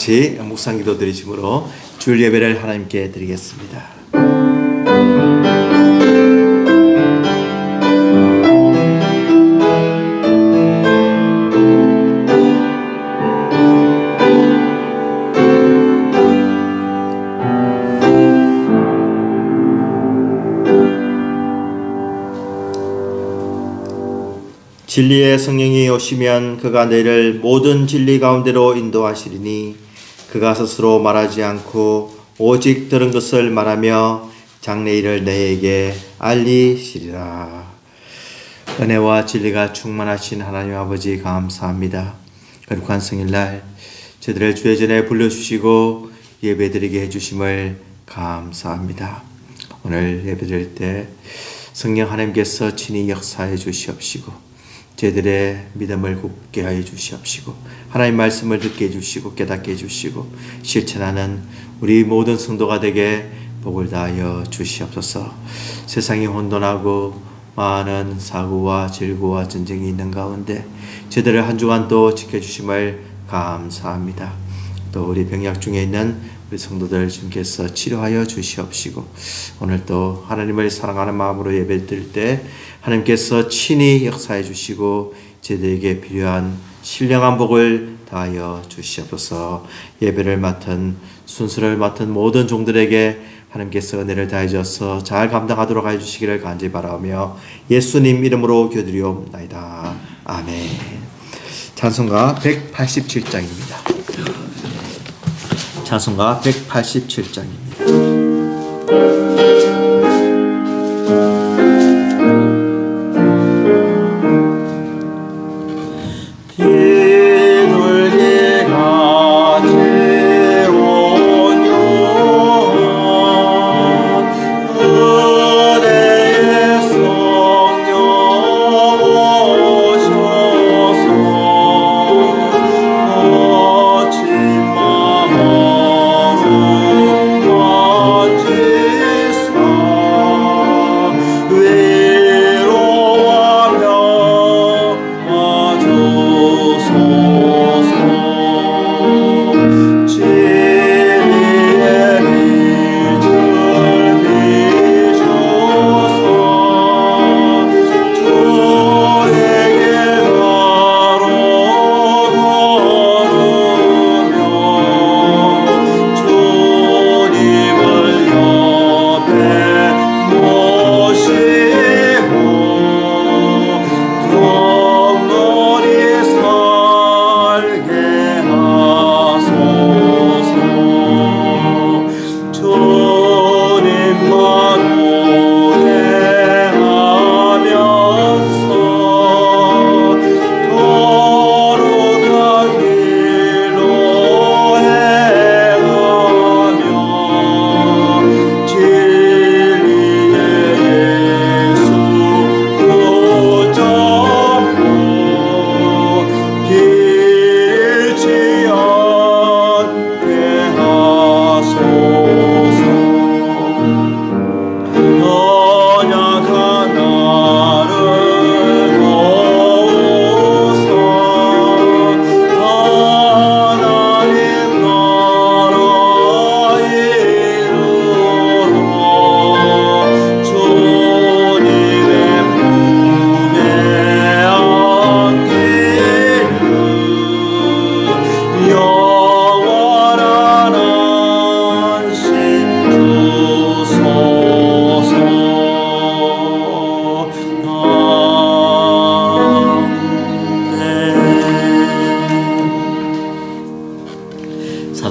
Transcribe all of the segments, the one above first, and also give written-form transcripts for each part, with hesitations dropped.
같이 묵상기도 드리심으로 주일 예배를 하나님께 드리겠습니다. 진리의 성령이 오시면 그가 너희를 모든 진리 가운데로 인도하시리니 그가 스스로 말하지 않고 오직 들은 것을 말하며 장래일을 너희에게 알리시리라. 은혜와 진리가 충만하신 하나님 아버지 감사합니다. 거룩한 성일날 저희들을 주의 전에 불러주시고 예배드리게 해주심을 감사합니다. 오늘 예배드릴 때 성령 하나님께서 친히 역사해 주시옵시고 저희들의 믿음을 굳게 하여 주시옵시고 하나님 말씀을 듣게 해주시고 깨닫게 해주시고 실천하는 우리 모든 성도가 되게 복을 다하여 주시옵소서. 세상이 혼돈하고 많은 사고와 질고와 전쟁이 있는 가운데 저희들을 한 주간 또 지켜주심을 감사합니다. 또 우리 병약 중에 있는 우리 성도들 주님께서 치료하여 주시옵시고 오늘 또 하나님을 사랑하는 마음으로 예배드릴 때 하나님께서 친히 역사해 주시고 저희들에게 필요한 신령한 복을 다하여 주시옵소서. 예배를 맡은 순서를 맡은 모든 종들에게 하나님께서 은혜를 다해 주셔서 잘 감당하도록 하여 주시기를 간절히 바라며 예수님 이름으로 기도드리옵나이다. 아멘. 찬송가 187장입니다. 찬송가 187장입니다.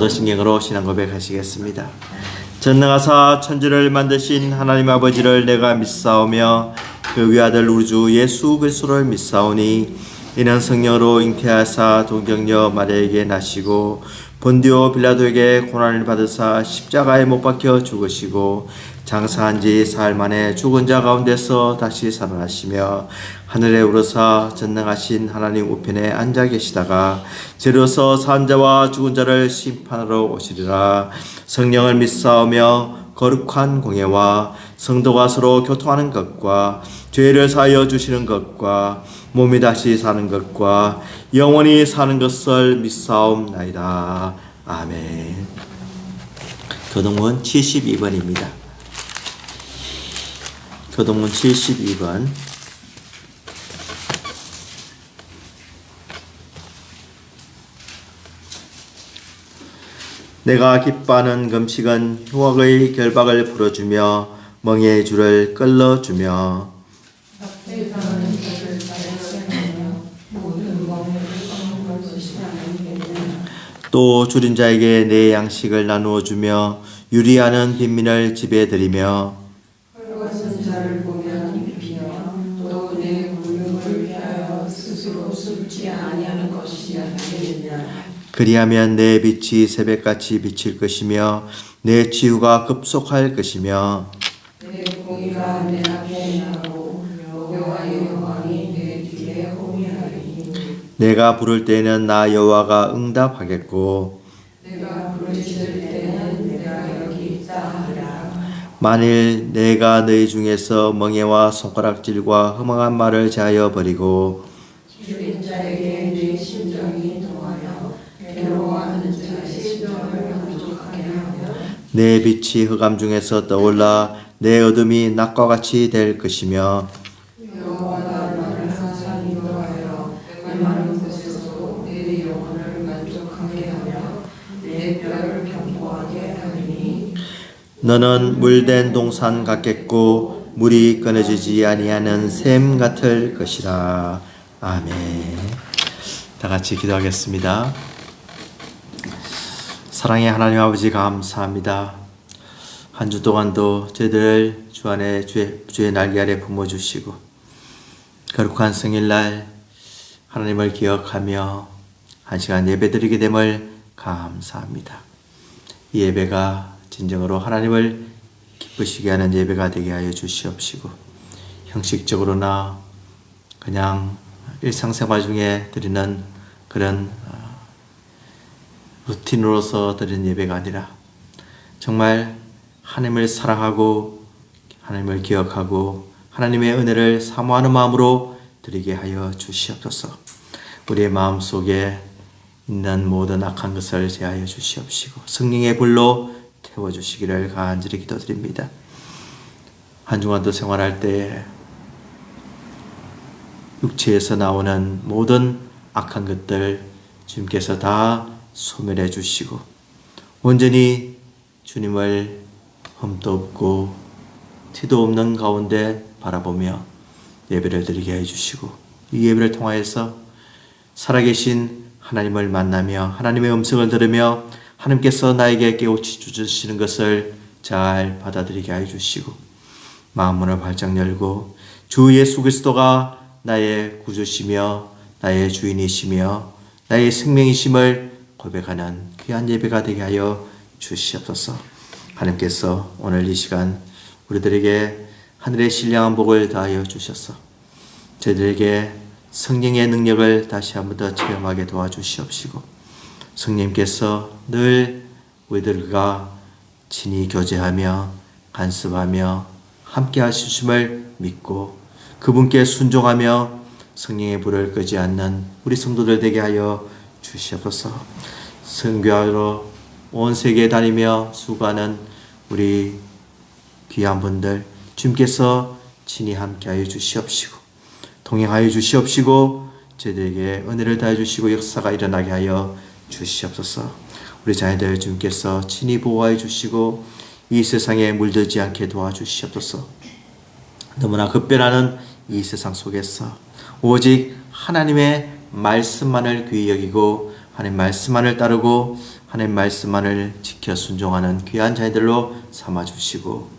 사도신경으로 신앙 고백하시겠습니다. 전능하사 천지를 만드신 하나님 아버지를 내가 믿사오며 그 외아들 우리 주 예수 그리스도를 믿사오니 이는 성령으로 잉태하사 동정녀 마리아에게 나시고 본디오 빌라도에게 고난을 받으사 십자가에 못 박혀 죽으시고 장사한 지 사흘 만에 죽은 자 가운데서 다시 살아나시며 하늘에 오르사 전능하신 하나님 우편에 앉아 계시다가 저리로서 산 자와 죽은 자를 심판하러 오시리라. 성령을 믿사오며 거룩한 공예와 성도가 서로 교통하는 것과 죄를 사하여 주시는 것과 몸이 다시 사는 것과 영원히 사는 것을 믿사옵나이다. 아멘. 교동문 72번입니다. 교동문 72번. 내가 기뻐하는 금식은 흉악의 결박을 풀어주며 멍에의 줄을 끌어주며 또 줄인 자에게 내 양식을 나누어 주며 유리하는 빈민을 집에 들이며 헐벗은 자를 보면 입히며 또 내 굴욕을 위하여 스스로 숨지 아니하는 것이 아니겠느냐. 그리하면 내 빛이 새벽같이 비칠 것이며 내 치유가 급속할 것이며 내 공의가 내 앞에 나고 여호와의 영광이 내 뒤에 호위하리니. 내가 부를 때에는 나 여호와가 응답하겠고 내가 부르짖을 때는 내가 여기 있다 하리라. 만일 내가 너희 중에서 멍에와 손가락질과 허망한 말을 제하여 버리고 줄인 자에게 내 심정이 동하여 괴로워하는 자의 심정을 만족하게 하며 내 빛이 흑암 중에서 떠올라 내 어둠이 낮과 같이 될 것이며 여호와가 나를 항상 인도하여 메마른 곳에서 내 영혼을 만족하게 하며 내 뼈를 견고하게 하리니. 너는 물된 동산 같겠고 물이 끊어지지 아니하는 샘 같을 것이라. 아멘. 다 같이 기도하겠습니다. 사랑의 하나님 아버지 감사합니다. 한 주 동안도 저희들을 주 안에 주의 날개 아래 품어주시고 거룩한 성일날 하나님을 기억하며 한 시간 예배드리게 됨을 감사합니다. 이 예배가 진정으로 하나님을 기쁘시게 하는 예배가 되게 하여 주시옵시고 형식적으로나 그냥 일상생활 중에 드리는 그런 루틴으로서 드리는 예배가 아니라 정말 하나님을 사랑하고 하나님을 기억하고 하나님의 은혜를 사모하는 마음으로 드리게 하여 주시옵소서. 우리의 마음속에 있는 모든 악한 것을 제하여 주시옵시고 성령의 불로 태워주시기를 간절히 기도드립니다. 한 주간도 생활할 때 육체에서 나오는 모든 악한 것들 주님께서 다 소멸해 주시고 온전히 주님을 흠도 없고 티도 없는 가운데 바라보며 예배를 드리게 해주시고 이 예배를 통하여서 살아계신 하나님을 만나며 하나님의 음성을 들으며 하나님께서 나에게 깨우쳐 주시는 것을 잘 받아들이게 해주시고 마음문을 활짝 열고 주 예수 그리스도가 나의 구주시며 나의 주인이시며 나의 생명이심을 고백하는 귀한 예배가 되게 하여 주시옵소서. 하나님께서 오늘 이 시간 우리들에게 하늘의 신령한 복을 다하여 주셔서 저희들에게 성령의 능력을 다시 한 번 더 체험하게 도와주시옵시고 성령님께서 늘 우리들과 친히 교제하며 간섭하며 함께 하심을 믿고 그분께 순종하며 성령의 불을 끄지 않는 우리 성도들 되게 하여 주시옵소서. 선교하러 온 세계에 다니며 수고하는 우리 귀한 분들 주님께서 친히 함께하여 주시옵시고 동행하여 주시옵시고 저희들에게 은혜를 다해 주시고 역사가 일어나게 하여 주시옵소서. 우리 자녀들 주님께서 친히 보호하여 주시고 이 세상에 물들지 않게 도와주시옵소서. 너무나 급변하는 이 세상 속에서 오직 하나님의 말씀만을 귀히 여기고 하나님 말씀만을 따르고 하나님 말씀만을 지켜 순종하는 귀한 자녀들로 삼아주시고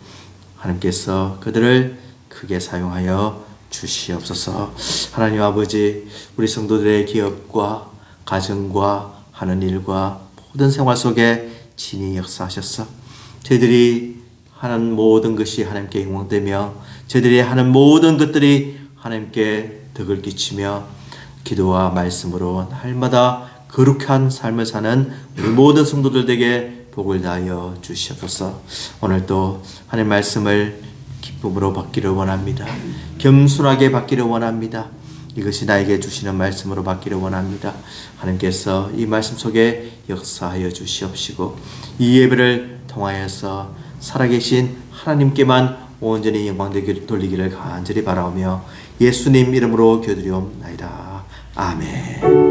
하나님께서 그들을 크게 사용하여 주시옵소서. 하나님 아버지 우리 성도들의 기업과 가정과 하는 일과 모든 생활 속에 친히 역사하셔서 저희들이 하는 모든 것이 하나님께 영광되며 저희들이 하는 모든 것들이 하나님께 덕을 끼치며 기도와 말씀으로 날마다 거룩한 삶을 사는 우리 모든 성도들에게 복을 다하여 주시옵소서. 오늘도 하나님 말씀을 기쁨으로 받기를 원합니다. 겸손하게 받기를 원합니다. 이것이 나에게 주시는 말씀으로 받기를 원합니다. 하나님께서 이 말씀 속에 역사하여 주시옵시고 이 예배를 통하여서 살아계신 하나님께만 온전히 영광 돌리기를 간절히 바라오며 예수님 이름으로 기도드리옵나이다. 아멘.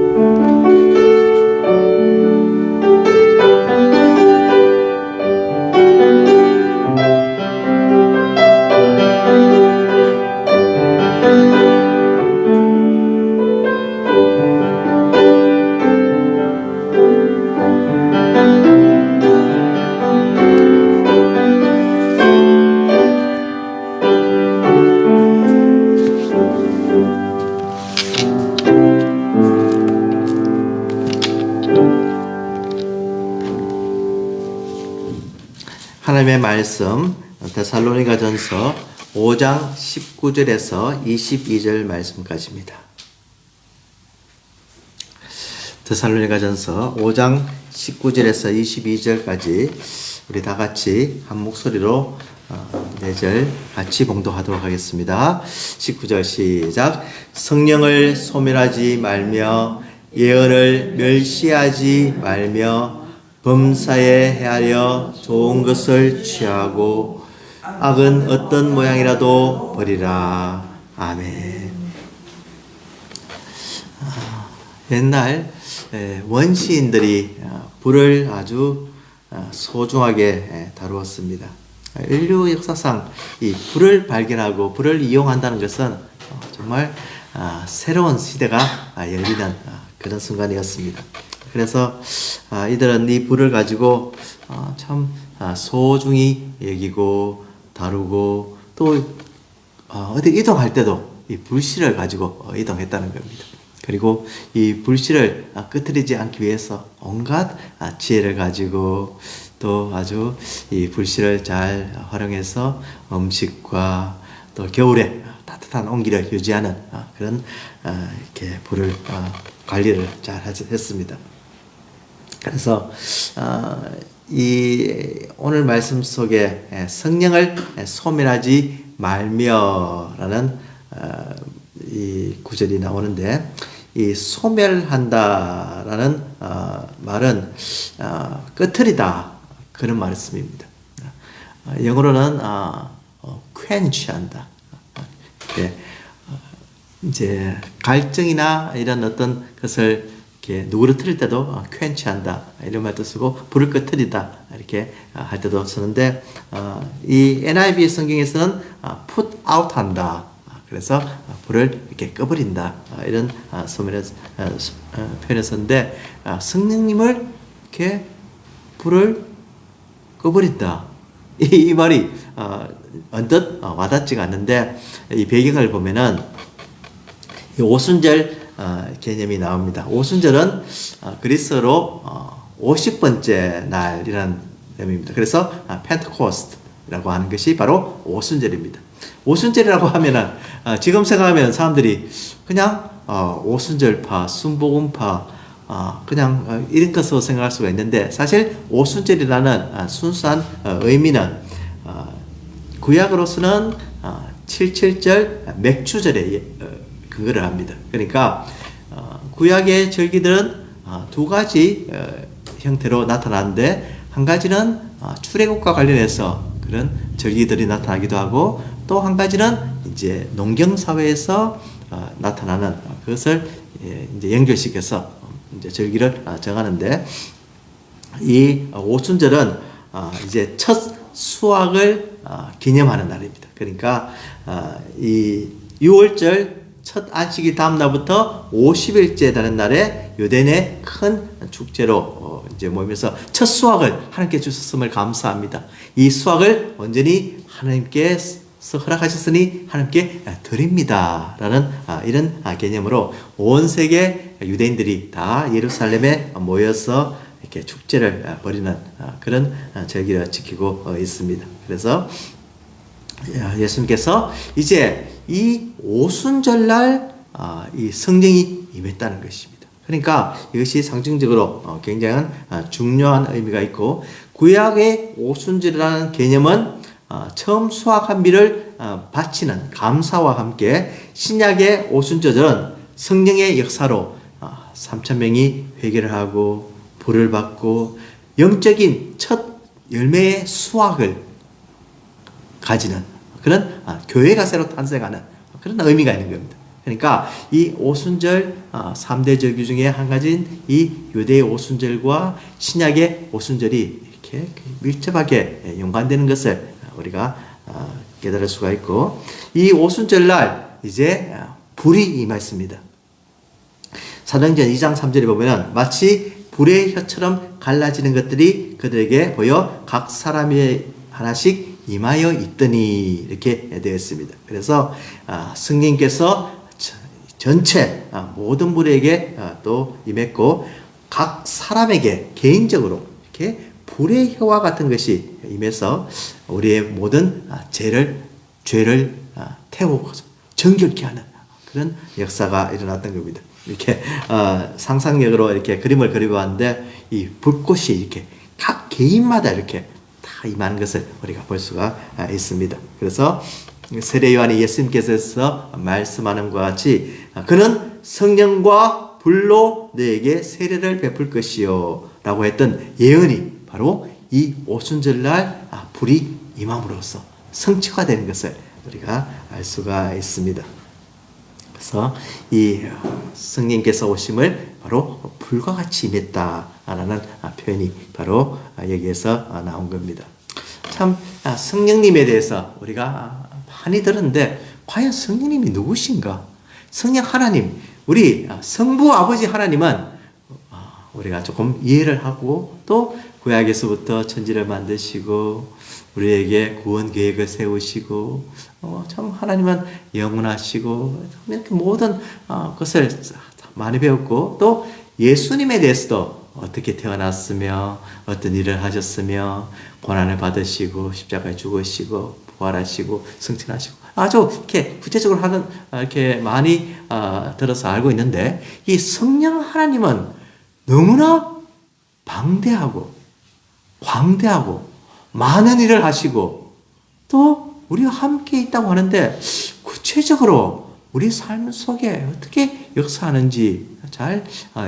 하나님의 말씀 데살로니가전서 5장 19절에서 22절 말씀까지입니다. 데살로니가전서 5장 19절에서 22절까지 우리 다 같이 한 목소리로 4절 같이 봉독하도록 하겠습니다. 19절 시작. 성령을 소멸하지 말며 예언을 멸시하지 말며 범사에 헤아려 좋은 것을 취하고 악은 어떤 모양이라도 버리라. 아멘. 옛날 원시인들이 불을 아주 소중하게 다루었습니다. 인류 역사상 이 불을 발견하고 불을 이용한다는 것은 정말 새로운 시대가 열리는 그런 순간이었습니다. 그래서 이들은 이 불을 가지고 참 소중히 여기고 다루고 또 어디 이동할 때도 이 불씨를 가지고 이동했다는 겁니다. 그리고 이 불씨를 끄트리지 않기 위해서 온갖 지혜를 가지고 또 아주 이 불씨를 잘 활용해서 음식과 또 겨울에 따뜻한 온기를 유지하는 그런 이렇게 불을 관리를 잘 했습니다. 그래서 이 오늘 말씀 속에 성령을 소멸하지 말며라는 이 구절이 나오는데 이 소멸한다라는 말은 끄트리다 그런 말씀입니다. 영어로는 quench한다. 이제 갈증이나 이런 어떤 것을 이렇게 누그러뜨릴 때도 quench한다 이런 말도 쓰고 불을 끄트리다 이렇게 할 때도 쓰는데 이 NIV 성경에서는 put out한다. 그래서 불을 이렇게 꺼버린다 이런 표현을 썼는데 성령님을 이렇게 불을 꺼버린다 이 말이 언뜻 와닿지가 않는데 이 배경을 보면은 이 오순절 개념이 나옵니다. 오순절은 그리스어로 50번째 날이라는 의미입니다. 그래서 펜테코스트라고 하는 것이 바로 오순절입니다. 오순절이라고 하면은 지금 생각하면 사람들이 그냥 오순절파, 순복음파 그냥 이런 것으로 생각할 수가 있는데 사실 오순절이라는 순수한 의미는 구약으로서는 77절 맥주절에 근거를 합니다. 그러니까 구약의 절기들은 두 가지 형태로 나타나는데 한 가지는 출애굽과 관련해서 그런 절기들이 나타나기도 하고 또 한 가지는 이제 농경 사회에서 나타나는 그것을 이제 연결시켜서 이제 절기를 정하는데 이 오순절은 이제 첫 수확을 기념하는 날입니다. 그러니까 이 6월절 첫 안식일 다음 날부터 50일째 되는 날에 유대인의 큰 축제로 이제 모이면서 첫 수확을 하나님께 주셨음을 감사합니다. 이 수확을 온전히 하나님께서 허락하셨으니 하나님께 드립니다. 라는 이런 개념으로 온 세계 유대인들이 다 예루살렘에 모여서 이렇게 축제를 벌이는 그런 절기를 지키고 있습니다. 그래서 예수님께서 이제 이 오순절날 이 성령이 임했다는 것입니다. 그러니까 이것이 상징적으로 굉장한 중요한 의미가 있고 구약의 오순절이라는 개념은 처음 수확한 비를 바치는 감사와 함께 신약의 오순절은 성령의 역사로 3천 명이 회개를 하고 불을 받고 영적인 첫 열매의 수확을 가지는 그런 교회가 새로 탄생하는 그런 의미가 있는 겁니다. 그러니까 이 오순절 3대 절기 중에 한 가지인 이 유대의 오순절과 신약의 오순절이 이렇게 밀접하게 연관되는 것을 우리가 깨달을 수가 있고, 이 오순절날 이제 불이 임했습니다. 사도행전 2장 3절에 보면 마치 불의 혀처럼 갈라지는 것들이 그들에게 보여 각 사람이 하나씩 임하여 있더니 이렇게 되어 있습니다. 그래서 성령께서 전체 모든 불에게 또 임했고 각 사람에게 개인적으로 이렇게 불의 혀와 같은 것이 임해서 우리의 모든 죄를 태우고 정결케 하는 그런 역사가 일어났던 겁니다. 이렇게 상상력으로 이렇게 그림을 그려봤는데 이 불꽃이 이렇게 각 개인마다 이렇게 다 임하는 것을 우리가 볼 수가 있습니다. 그래서 세례 요한이 예수님께서 말씀하는 것과 같이 그는 성령과 불로 너에게 세례를 베풀 것이요 라고 했던 예언이 바로 이 오순절날 불이 임함으로써 성취가 되는 것을 우리가 알 수가 있습니다. 그래서 이 성령께서 오심을 바로 불과 같이 임했다라는 표현이 바로 여기에서 나온 겁니다. 참 성령님에 대해서 우리가 많이 들었는데 과연 성령님이 누구신가? 성령 하나님, 우리 성부 아버지 하나님은 우리가 조금 이해를 하고 또 구약에서부터 천지를 만드시고 우리에게 구원 계획을 세우시고 참 하나님은 영원하시고 이렇게 모든 것을 많이 배웠고 또 예수님에 대해서도 어떻게 태어났으며 어떤 일을 하셨으며 고난을 받으시고 십자가에 죽으시고 부활하시고 승천하시고 아주 이렇게 구체적으로 이렇게 많이 들어서 알고 있는데 이 성령 하나님은 너무나 방대하고 광대하고 많은 일을 하시고 또 우리와 함께 있다고 하는데 구체적으로 우리 삶 속에 어떻게 역사하는지 잘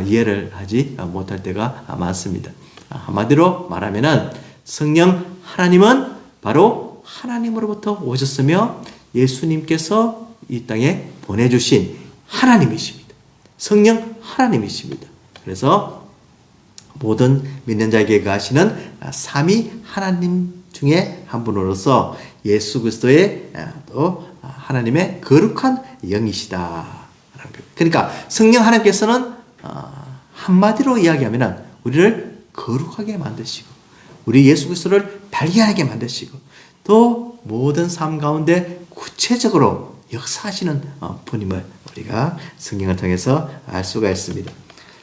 이해를 하지 못할 때가 많습니다. 한마디로 말하면은 성령 하나님은 바로 하나님으로부터 오셨으며 예수님께서 이 땅에 보내주신 하나님이십니다. 성령 하나님이십니다. 그래서 모든 믿는 자에게 거하시는 삼위 하나님 중에 한 분으로서 예수 그리스도의 또 하나님의 거룩한 영이시다. 그러니까 성령 하나님께서는 한마디로 이야기하면 우리를 거룩하게 만드시고 우리 예수 그리스도를 발견하게 만드시고 또 모든 삶 가운데 구체적으로 역사하시는 분임을 우리가 성경을 통해서 알 수가 있습니다.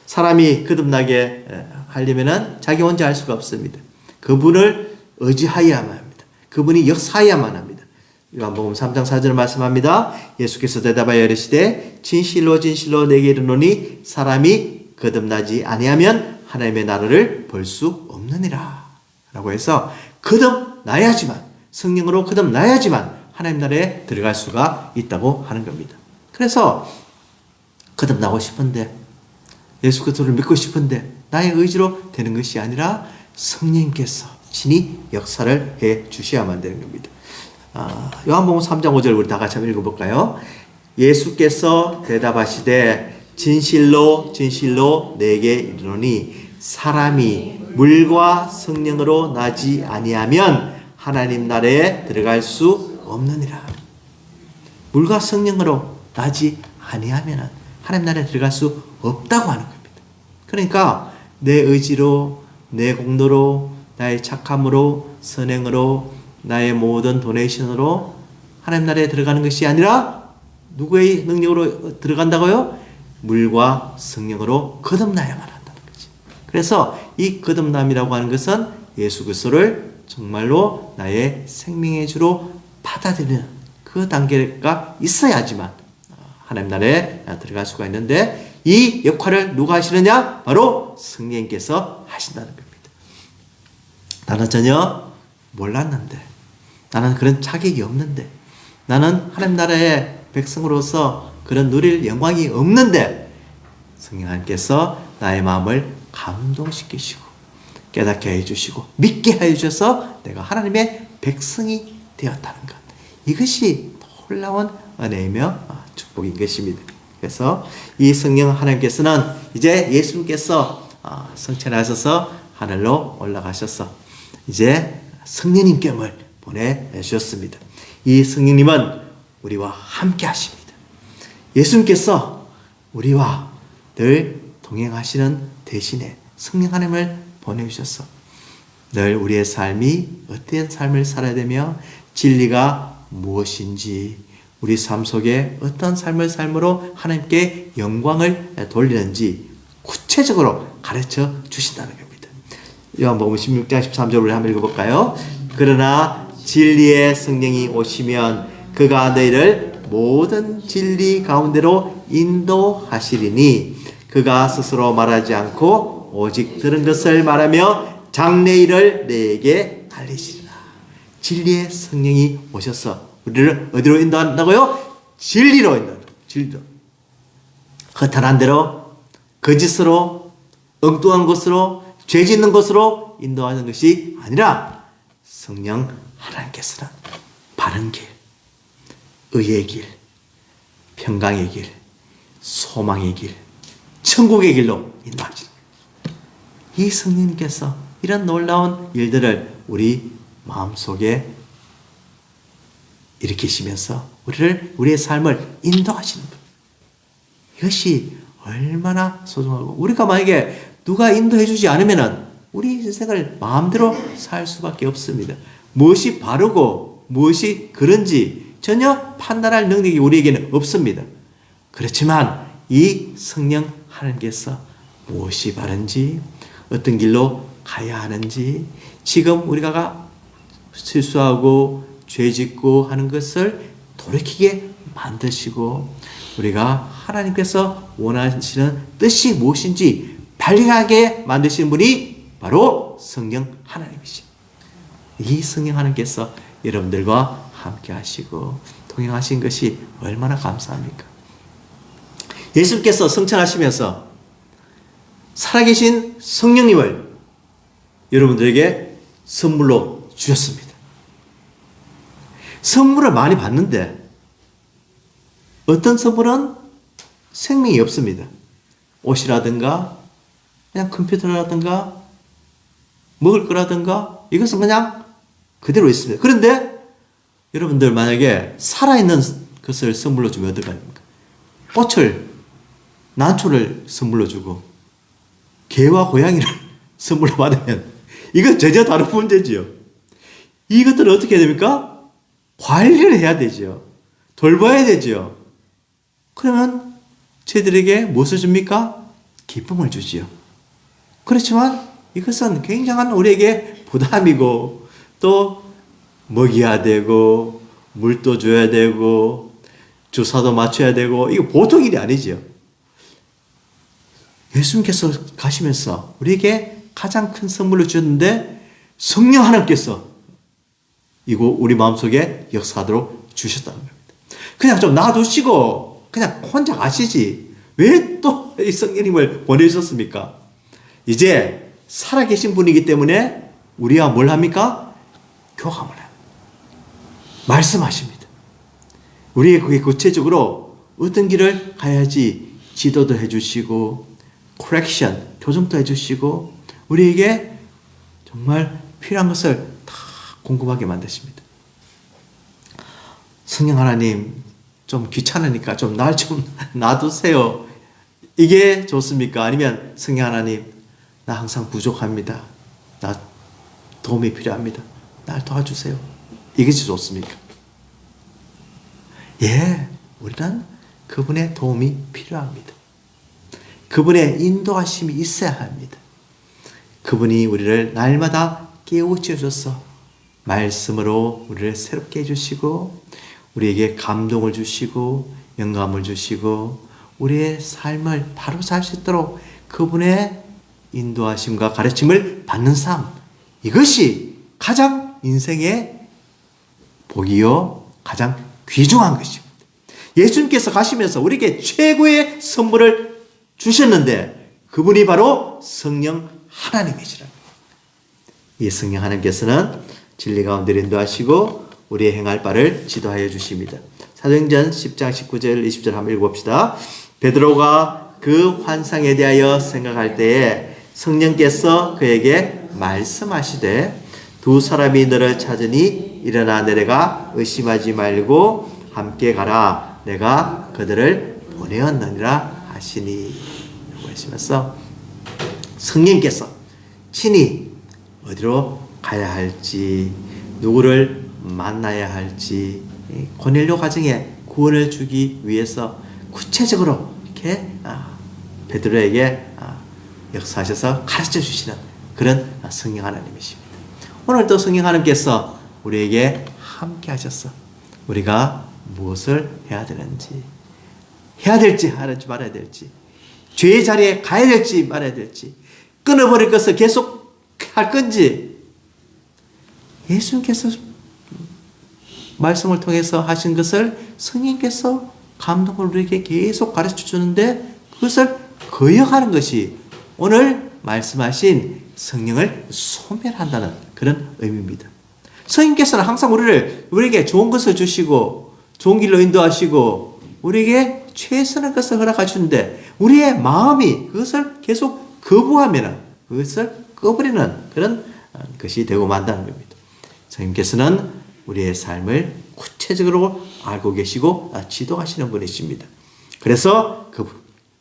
사람이 거듭나게 하려면 자기 혼자 할 수가 없습니다. 그분을 의지하여야만 합니다. 그분이 역사해야만 합니다. 요한복음 3장 4절을 말씀합니다. 예수께서 대답하여 이르시되 진실로 진실로 내게 이르노니 사람이 거듭나지 아니하면 하나님의 나라를 볼 수 없느니라 라고 해서 거듭나야지만 성령으로 거듭나야지만 하나님 나라에 들어갈 수가 있다고 하는 겁니다. 그래서 거듭나고 싶은데 예수 그리스도를 믿고 싶은데 나의 의지로 되는 것이 아니라 성령님께서 친히 역사를 해 주셔야만 되는 겁니다. 요한복음 3장 5절 우리 다 같이 한번 읽어볼까요? 예수께서 대답하시되 진실로 진실로 내게 이르노니 사람이 물과 성령으로 나지 아니하면 하나님 나라에 들어갈 수 없느니라. 물과 성령으로 나지 아니하면 하나님 나라에 들어갈 수 없다고 하는 겁니다. 그러니까 내 의지로 내 공로로 나의 착함으로 선행으로 나의 모든 도네이션으로 하나님 나라에 들어가는 것이 아니라 누구의 능력으로 들어간다고요? 물과 성령으로 거듭나야만 한다는 거지. 그래서 이 거듭남이라고 하는 것은 예수 그리스도를 정말로 나의 생명의 주로 받아들이는 그 단계가 있어야지만 하나님 나라에 들어갈 수가 있는데 이 역할을 누가 하시느냐? 바로 성령님께서 하신다는 겁니다. 나는 전혀 몰랐는데 나는 그런 자격이 없는데 나는 하나님 나라의 백성으로서 그런 누릴 영광이 없는데 성령 하나님께서 나의 마음을 감동시키시고 깨닫게 해주시고 믿게 해주셔서 내가 하나님의 백성이 되었다는 것. 이것이 놀라운 은혜이며 축복인 것입니다. 그래서 이 성령 하나님께서는 이제 예수님께서 성천하셔서 하늘로 올라가셔서 이제 성령님께을 보내주셨습니다. 이 성령님은 우리와 함께 하십니다. 예수님께서 우리와 늘 동행하시는 대신에 성령 하나님을 보내주셔서 늘 우리의 삶이 어떤 삶을 살아야 되며 진리가 무엇인지 우리 삶 속에 어떤 삶을 삶으로 하나님께 영광을 돌리는지 구체적으로 가르쳐 주신다는 겁니다. 요한복음 16장 13절을 우리 한번 읽어볼까요? 그러나 진리의 성령이 오시면 그가 너희를 모든 진리 가운데로 인도하시리니 그가 스스로 말하지 않고 오직 들은 것을 말하며 장래일을 너희에게 알리시리라. 진리의 성령이 오셔서 우리를 어디로 인도한다고요? 진리로 인도한다. 진리로. 허탄한 대로 거짓으로 엉뚱한 것으로 죄 짓는 것으로 인도하는 것이 아니라 성령 하나님께서는 바른 길, 의의 길, 평강의 길, 소망의 길, 천국의 길로 인도하시는 이 성령님께서 이런 놀라운 일들을 우리 마음속에 일으키시면서 우리의 삶을 인도하시는 분. 이것이 얼마나 소중하고 우리가 만약에 누가 인도해 주지 않으면 우리 인생을 마음대로 살 수밖에 없습니다. 무엇이 바르고 무엇이 그런지 전혀 판단할 능력이 우리에게는 없습니다. 그렇지만 이 성령 하나님께서 무엇이 바른지 어떤 길로 가야 하는지 지금 우리가 실수하고 죄짓고 하는 것을 돌이키게 만드시고 우리가 하나님께서 원하시는 뜻이 무엇인지 발견하게 만드시는 분이 바로 성령 하나님이십니다. 이 성령 하나님께서 여러분들과 함께 하시고 동행하신 것이 얼마나 감사합니까? 예수께서 성천하시면서 살아계신 성령님을 여러분들에게 선물로 주셨습니다. 선물을 많이 받는데 어떤 선물은 생명이 없습니다. 옷이라든가 그냥 컴퓨터라든가 먹을 거라든가 이것은 그냥 그대로 있습니다. 그런데 여러분들 만약에 살아있는 것을 선물로 주면 어떨까요? 꽃을 난초를 선물로 주고 개와 고양이를 선물로 받으면 이건 전혀 다른 문제지요. 이것들은 어떻게 해야 됩니까? 관리를 해야 되죠. 돌봐야 되죠. 그러면 저희들에게 무엇을 줍니까? 기쁨을 주지요. 그렇지만 이것은 굉장한 우리에게 부담이고 또 먹여야 되고 물도 줘야 되고 주사도 맞춰야 되고 이거 보통 일이 아니죠. 예수님께서 가시면서 우리에게 가장 큰 선물을 주셨는데 성령 하나님께서 이거 우리 마음속에 역사하도록 주셨다는 겁니다. 그냥 좀 놔두시고 그냥 혼자 가시지 왜 또 이 성령님을 보내주셨습니까? 이제 살아계신 분이기 때문에 우리와 뭘 합니까? 교감을 합니다. 말씀하십니다. 우리에게 구체적으로 어떤 길을 가야지 지도도 해주시고 코렉션, 교정도 해주시고 우리에게 정말 필요한 것을 다 궁금하게 만드십니다. 성령 하나님 좀 귀찮으니까 좀 날 좀 놔두세요. 이게 좋습니까? 아니면 성령 하나님 나 항상 부족합니다. 나 도움이 필요합니다. 날 도와주세요. 이것이 좋습니까? 예, 우리는 그분의 도움이 필요합니다. 그분의 인도하심이 있어야 합니다. 그분이 우리를 날마다 깨우쳐 주셔서 말씀으로 우리를 새롭게 해주시고 우리에게 감동을 주시고 영감을 주시고 우리의 삶을 바로 살 수 있도록 그분의 인도하심과 가르침을 받는 삶, 이것이 가장 인생의 복이요 가장 귀중한 것입니다. 예수님께서 가시면서 우리에게 최고의 선물을 주셨는데 그분이 바로 성령 하나님이시라. 이 성령 하나님께서는 진리 가운데 인도하시고 우리의 행할 바를 지도하여 주십니다. 사도행전 10장 19절 20절 한번 읽어봅시다. 베드로가 그 환상에 대하여 생각할 때에 성령께서 그에게 말씀하시되 두 사람이 너를 찾으니 일어나 내려가 의심하지 말고 함께 가라. 내가 그들을 보내었느니라 하시니. 라고 하시면서 성령께서 친히 어디로 가야 할지, 누구를 만나야 할지, 고넬료 가정에 구원을 주기 위해서 구체적으로 이렇게 베드로에게 역사하셔서 가르쳐 주시는 그런 성령 하나님이십니다. 오늘도 성령 하나님께서 우리에게 함께 하셔서 우리가 무엇을 해야 되는지, 해야 될지 하지 말아야 될지, 죄의 자리에 가야 될지 말아야 될지, 끊어버릴 것을 계속 할 건지, 예수님께서 말씀을 통해서 하신 것을 성령께서 감동을 우리에게 계속 가르쳐 주는데 그것을 거역하는 것이 오늘 말씀하신 성령을 소멸한다는 그런 의미입니다. 성령께서는 항상 우리에게 좋은 것을 주시고 좋은 길로 인도하시고 우리에게 최선의 것을 허락해 주는데 우리의 마음이 그것을 계속 거부하면 그것을 꺼버리는 그런 것이 되고 만다는 겁니다. 성령께서는 우리의 삶을 구체적으로 알고 계시고 지도하시는 분이십니다. 그래서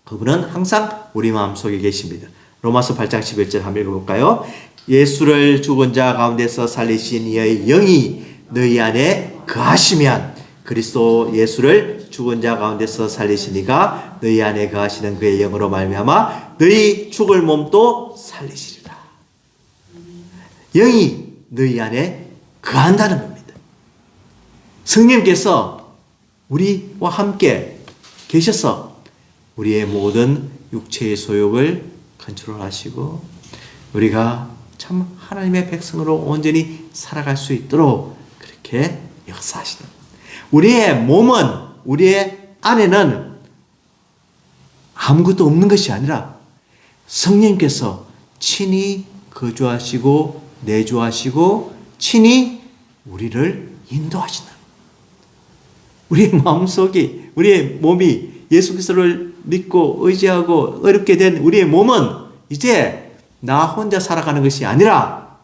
그분은 항상 우리 마음속에 계십니다. 로마서 8장 11절 한번 읽어볼까요? 예수를 죽은 자 가운데서 살리신 이의 영이 너희 안에 거하시면 그리스도 예수를 죽은 자 가운데서 살리신 이가 너희 안에 거하시는 그의 영으로 말미암아 너희 죽을 몸도 살리시리라. 영이 너희 안에 거한다는 겁니다. 성령께서 우리와 함께 계셔서 우리의 모든 육체의 소욕을 컨트롤하시고 우리가 참 하나님의 백성으로 온전히 살아갈 수 있도록 그렇게 역사하시는 우리의 몸은 우리의 안에는 아무것도 없는 것이 아니라 성령께서 친히 거주하시고 내주하시고 친히 우리를 인도하시는 우리의 마음속이 우리의 몸이 예수 그리스도를 믿고 의지하고 어렵게 된 우리의 몸은 이제 나 혼자 살아가는 것이 아니라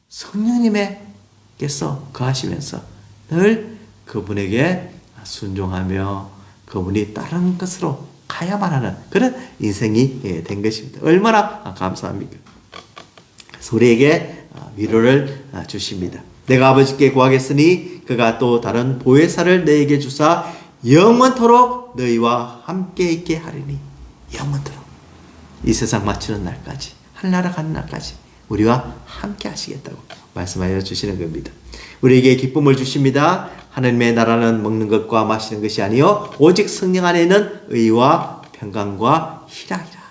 성령님께서 거하시면서 늘 그분에게 순종하며 그분이 다른 것으로 가야만 하는 그런 인생이 된 것입니다. 얼마나 감사합니까? 그래서 우리에게 위로를 주십니다. 내가 아버지께 구하겠으니 그가 또 다른 보혜사를 너에게 주사 영원토록 너희와 함께 있게 하리니. 영원토록 이 세상 마치는 날까지 하늘나라 가는 날까지 우리와 함께 하시겠다고 말씀하여 주시는 겁니다. 우리에게 기쁨을 주십니다. 하나님의 나라는 먹는 것과 마시는 것이 아니요 오직 성령 안에 있는 의와 평강과 희락이라.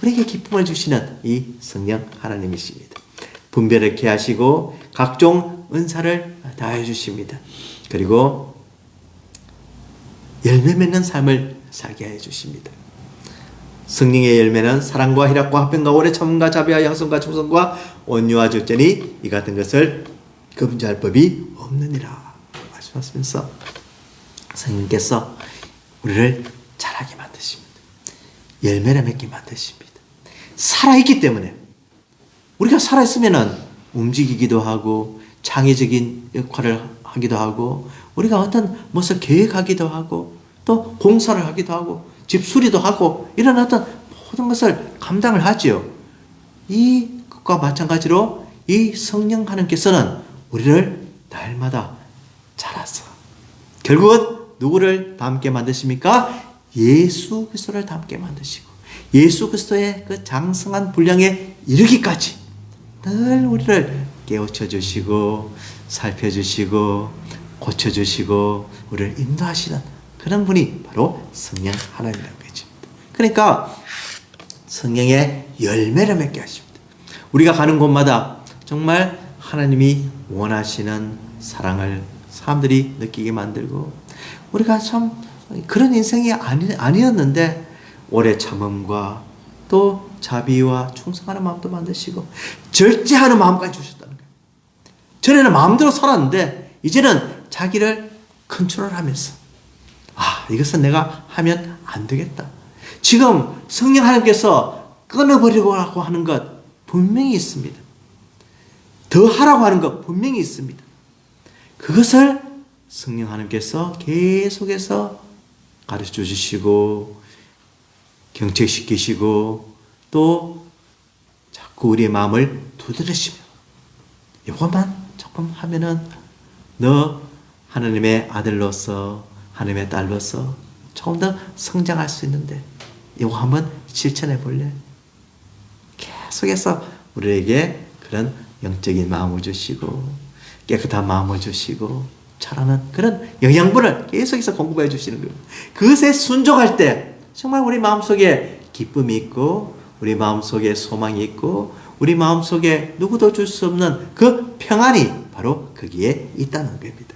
우리에게 기쁨을 주시는 이 성령 하나님이십니다. 분별하게 하시고 각종 은사를 다해 주십니다. 그리고 열매 맺는 삶을 살게 해 주십니다. 성령의 열매는 사랑과 희락과 화평과 오래 참음과 자비와 양선과 충성과 온유와 절제니 이 같은 것을 금지할 법이 없느니라 말씀하시면서 성령께서 우리를 자라게 만드십니다. 열매를 맺게 만드십니다. 살아있기 때문에 우리가 살아있으면 움직이기도 하고 창의적인 역할을 하기도 하고 우리가 어떤 무엇을 계획하기도 하고 또 공사를 하기도 하고 집수리도 하고 이런 어떤 모든 것을 감당을 하지요. 이것과 마찬가지로 이 성령 하나님께서는 우리를 날마다 자라서 결국은 누구를 닮게 만드십니까? 예수 그리스도를 닮게 만드시고 예수 그리스도의 그 장성한 분량에 이르기까지 늘 우리를 깨우쳐 주시고 살펴주시고 고쳐주시고 우리를 인도하시는 그런 분이 바로 성령 하나님이라는 거죠. 그러니까 성령의 열매를 맺게 하십니다. 우리가 가는 곳마다 정말 하나님이 원하시는 사랑을 사람들이 느끼게 만들고 우리가 참 그런 인생이 아니었는데 오래 참음과 또 자비와 충성하는 마음도 만드시고 절제하는 마음까지 주셨다는 거예요. 전에는 마음대로 살았는데 이제는 자기를 컨트롤하면서 이것은 내가 하면 안 되겠다. 지금 성령 하나님께서 끊어버리고 하는 것 분명히 있습니다. 더 하라고 하는 것 분명히 있습니다. 그것을 성령 하나님께서 계속해서 가르쳐 주시고 경책시키시고 또 자꾸 우리의 마음을 두드리시며 이것만 조금 하면은 너 하나님의 아들로서 하나님의 딸로서 조금 더 성장할 수 있는데 이거 한번 실천해 볼래? 계속해서 우리에게 그런 영적인 마음을 주시고 깨끗한 마음을 주시고 잘하는 그런 영양분을 계속해서 공급해 주시는 거예요. 그것에 순종할 때 정말 우리 마음속에 기쁨이 있고 우리 마음속에 소망이 있고 우리 마음속에 누구도 줄 수 없는 그 평안이 바로 거기에 있다는 겁니다.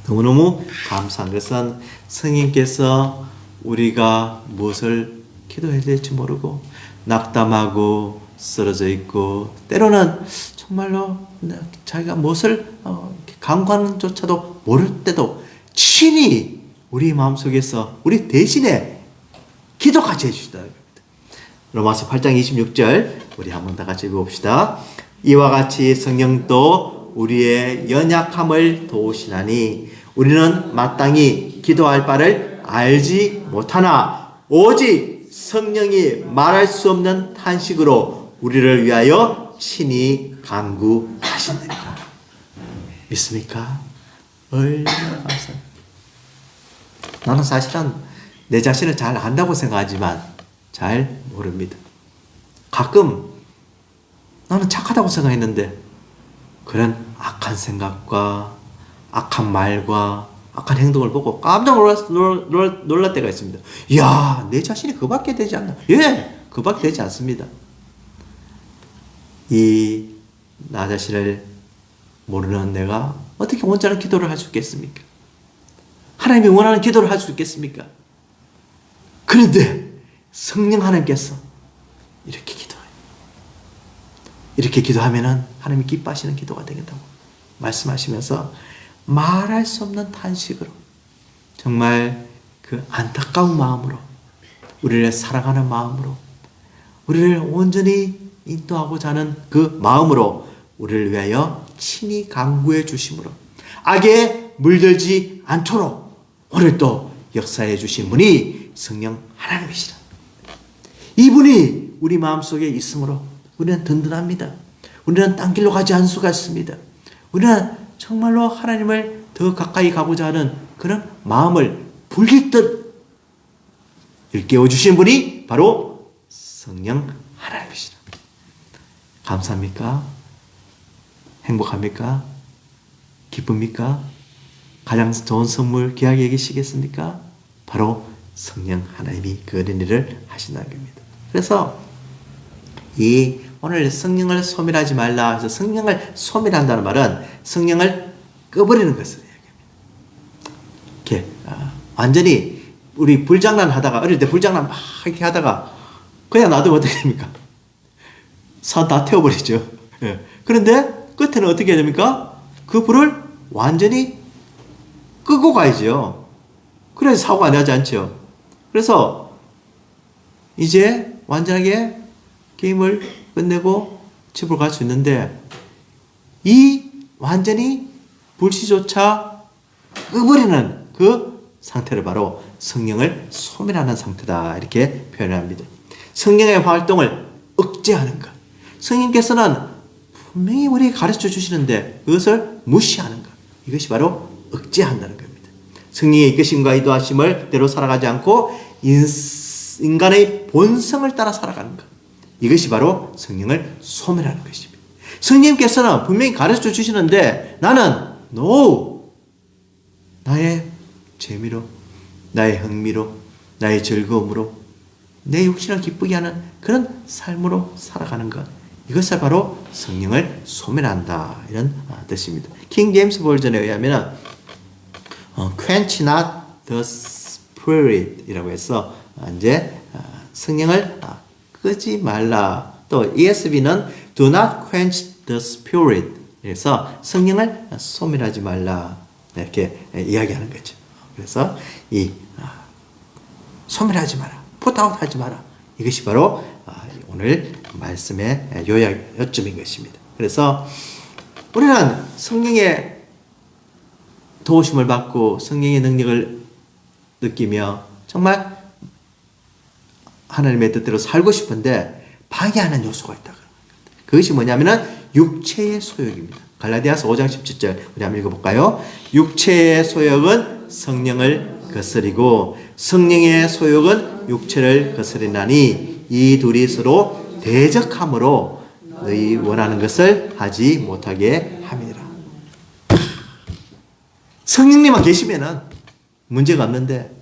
너무너무 감사한 것은 성령께서 우리가 무엇을 기도해야 될지 모르고 낙담하고 쓰러져 있고 때로는 정말로 자기가 무엇을 간과하는조차도 모를 때도 친히 우리 마음속에서 우리 대신에 기도까지 해주시다. 로마서 8장 26절 우리 한번 다 같이 읽어봅시다. 이와 같이 성령도 우리의 연약함을 도우시나니 우리는 마땅히 기도할 바를 알지 못하나 오직 성령이 말할 수 없는 탄식으로 우리를 위하여 친히 간구하신다니까. 믿습니까? 얼마나 감사합니다. 나는 사실은 내 자신을 잘 안다고 생각하지만 잘 모릅니다. 가끔 나는 착하다고 생각했는데 그런 악한 생각과 악한 말과 악한 행동을 보고 깜짝 놀랄 때가 있습니다. 이야, 내 자신이 그밖에 되지 않나? 예, 그밖에 되지 않습니다. 나 자신을 모르는 내가 어떻게 온전한 기도를 할 수 있겠습니까? 하나님이 원하는 기도를 할 수 있겠습니까? 그런데 성령 하나님께서 이렇게 기도해요. 이렇게 기도하면은 하나님이 기뻐하시는 기도가 되겠다고 말씀하시면서 말할 수 없는 탄식으로 정말 그 안타까운 마음으로 우리를 사랑하는 마음으로 우리를 온전히 인도하고자 하는 그 마음으로 우리를 위하여 친히 간구해 주심으로 악에 물들지 않도록 오늘 또 역사해 주신 분이 성령 하나님이시라. 이분이 우리 마음속에 있으므로 우리는 든든합니다. 우리는 딴 길로 가지 않을 수가 있습니다. 우리는 정말로 하나님을 더 가까이 가고자 하는 그런 마음을 불릴 듯 일깨워 주신 분이 바로 성령 하나님이시라. 감사합니까? 행복합니까? 기쁩니까? 가장 좋은 선물 귀하게 여기시겠습니까? 바로 성령 하나님이 그 어린이를 하신다는 겁니다. 그래서 오늘 성령을 소멸하지 말라 해서 성령을 소멸한다는 말은 성령을 꺼버리는 것을 얘기합니다. 이렇게 완전히 우리 불장난 하다가 어릴 때 불장난 막 이렇게 하다가 그냥 놔두면 어떻게 됩니까? 산 다 태워버리죠. 예. 그런데 끝에는 어떻게 해야 됩니까? 그 불을 완전히 끄고 가야죠. 그래서 사고가 나지 않죠. 그래서 이제 완전하게 게임을 끝내고 집으로 갈 수 있는데 이 완전히 불씨조차 꺼버리는 그 상태를 바로 성령을 소멸하는 상태다 이렇게 표현합니다. 성령의 활동을 억제하는 것. 성령께서는 분명히 우리에게 가르쳐 주시는데 그것을 무시하는 것. 이것이 바로 억제한다는 겁니다. 성령의 이끄심과 인도하심을 대로 살아가지 않고 인간의 본성을 따라 살아가는 것. 이것이 바로 성령을 소멸하는 것입니다. 성령께서는 분명히 가르쳐 주시는데 나는 no! 나의 재미로, 나의 흥미로, 나의 즐거움으로 내 육신을 기쁘게 하는 그런 삶으로 살아가는 것. 이것을 바로 성령을 소멸한다 이런 뜻입니다. 킹 제임스 버전에 의하면 quench not the Spirit이라고 해서 이제 성령을 끄지 말라. 또 ESV는 do not quench the Spirit. 그래서 성령을 소멸하지 말라. 이렇게 이야기하는 거죠. 그래서 이 소멸하지 마라. 풋아웃하지 마라. 이것이 바로 오늘 말씀의 요점인 것입니다. 그래서 우리는 성령의 도우심을 받고 성령의 능력을 느끼며 정말 하나님의 뜻대로 살고 싶은데 방해하는 요소가 있다. 그것이 뭐냐면은 육체의 소욕입니다. 갈라디아서 5장 17절 우리 한번 읽어볼까요? 육체의 소욕은 성령을 거스리고 성령의 소욕은 육체를 거스리나니 이 둘이 서로 대적함으로 너희 원하는 것을 하지 못하게 함이라. 성령님만 계시면은 문제가 없는데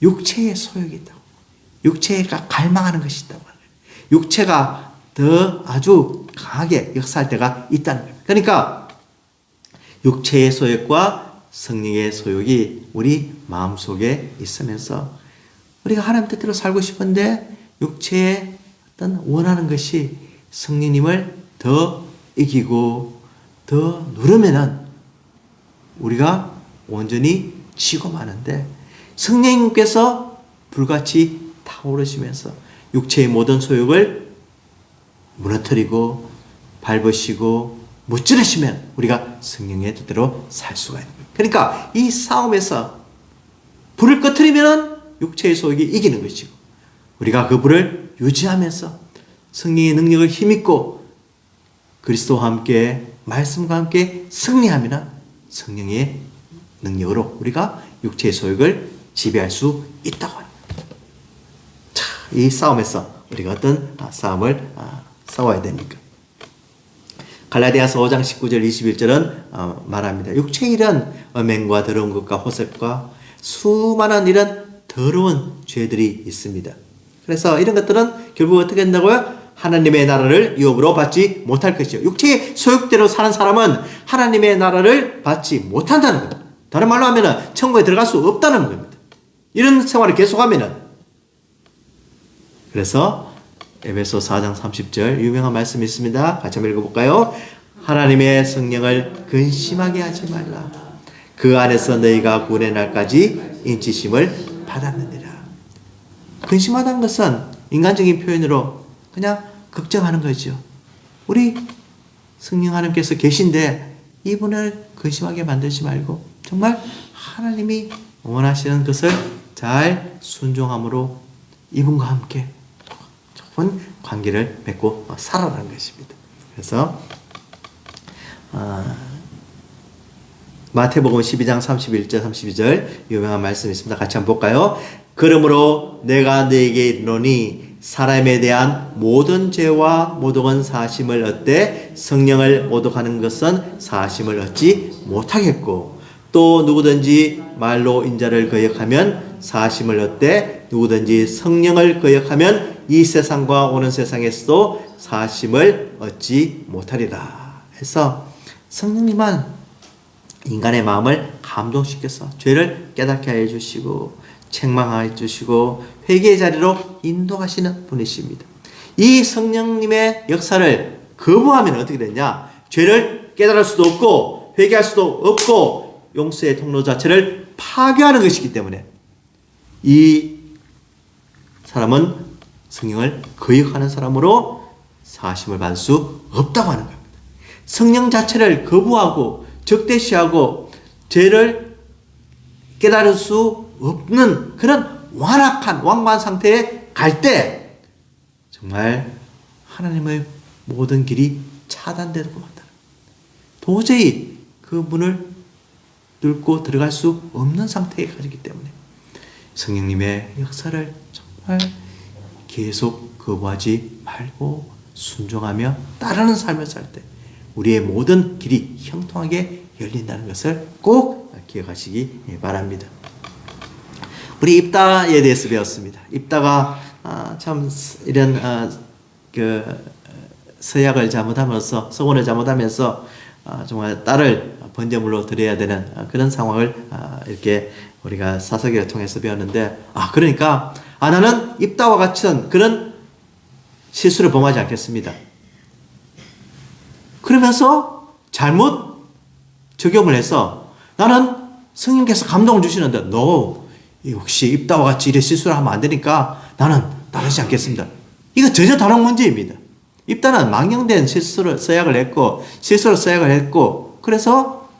육체의 소욕이 있다고. 육체가 갈망하는 것이 있다고. 육체가 더 아주 강하게 역사할 때가 있다는 거예요. 그러니까 육체의 소욕과 성령의 소욕이 우리 마음속에 있으면서 우리가 하나님 뜻대로 살고 싶은데 육체의 어떤 원하는 것이 성령님을 더 이기고 더 누르면은 우리가 온전히 지고 마는데 성령님께서 불같이 타오르시면서 육체의 모든 소욕을 무너뜨리고 밟으시고 무찌르시면 우리가 성령의 뜻대로 살 수가 있는 거예요. 그러니까 이 싸움에서 불을 꺼뜨리면 육체의 소욕이 이기는 것이고 우리가 그 불을 유지하면서 성령의 능력을 힘입고 그리스도와 함께 말씀과 함께 승리하면 성령의 능력으로 우리가 육체의 소욕을 지배할 수 있다고 합니다. 자, 이 싸움에서 우리가 어떤 싸움을 싸워야 됩니까? 갈라디아서 5장 19절 21절은 말합니다. 육체의 일은 음행과 더러운 것과 호색과 수많은 이런 더러운 죄들이 있습니다. 그래서 이런 것들은 결국 어떻게 된다고요? 하나님의 나라를 유업으로 받지 못할 것이요. 육체의 소욕대로 사는 사람은 하나님의 나라를 받지 못한다는 겁니다. 다른 말로 하면 천국에 들어갈 수 없다는 겁니다. 이런 생활을 계속하면은. 그래서 에베소 4장 30절 유명한 말씀이 있습니다. 같이 한번 읽어볼까요? 하나님의 성령을 근심하게 하지 말라. 그 안에서 너희가 구원의 날까지 인치심을 받았느니라. 근심하다는 것은 인간적인 표현으로 그냥 걱정하는 거죠. 우리 성령 하나님께서 계신데 이분을 근심하게 만들지 말고 정말 하나님이 원하시는 것을 잘 순종함으로 이분과 함께 좋은 관계를 맺고 살아가는 것입니다. 그래서 마태복음 12장 31절 32절 유명한 말씀이 있습니다. 같이 한번 볼까요? 그러므로 내가 너에게 이르노니 사람에 대한 모든 죄와 모독은 사심을 얻되 성령을 모독하는 것은 사심을 얻지 못하겠고 또 누구든지 말로 인자를 거역하면 사심을 얻되 누구든지 성령을 거역하면 이 세상과 오는 세상에서도 사심을 얻지 못하리라. 해서 성령님은 인간의 마음을 감동시켜서 죄를 깨닫게 해주시고 책망해 주시고 회개의 자리로 인도하시는 분이십니다. 이 성령님의 역사를 거부하면 어떻게 되냐? 죄를 깨달을 수도 없고 회개할 수도 없고 용서의 통로 자체를 파괴하는 것이기 때문에 이 사람은 성령을 거역하는 사람으로 사심을 받을 수 없다고 하는 겁니다. 성령 자체를 거부하고 적대시하고 죄를 깨달을 수 없는 그런 완악한 왕관 상태에 갈 때 정말 하나님의 모든 길이 차단되고 만다. 도저히 그 문을 뚫고 들어갈 수 없는 상태에 가지기 때문에 성령님의 역사를 정말 계속 거부하지 말고 순종하며 따르는 삶을 살 때 우리의 모든 길이 형통하게 열린다는 것을 꼭 기억하시기 바랍니다. 우리 입다에 대해서 배웠습니다. 입다가 참 이런 그 서약을 잘못하면서 서원을 잘못하면서 정말 딸을 번제물로 드려야 되는 그런 상황을 이렇게 우리가 사사기를 통해서 배웠는데, 그러니까 나는 입다와 같은 그런 실수를 범하지 않겠습니다. 그러면서 잘못 적용을 해서 나는 성령께서 감동을 주시는데 너 혹시 입다와 같이 이래 실수를 하면 안 되니까 나는 따르지 않겠습니다. 이거 전혀 다른 문제입니다. 입다는 망령된 실수를 서약을 했고 실수로 서약을 했고 그래서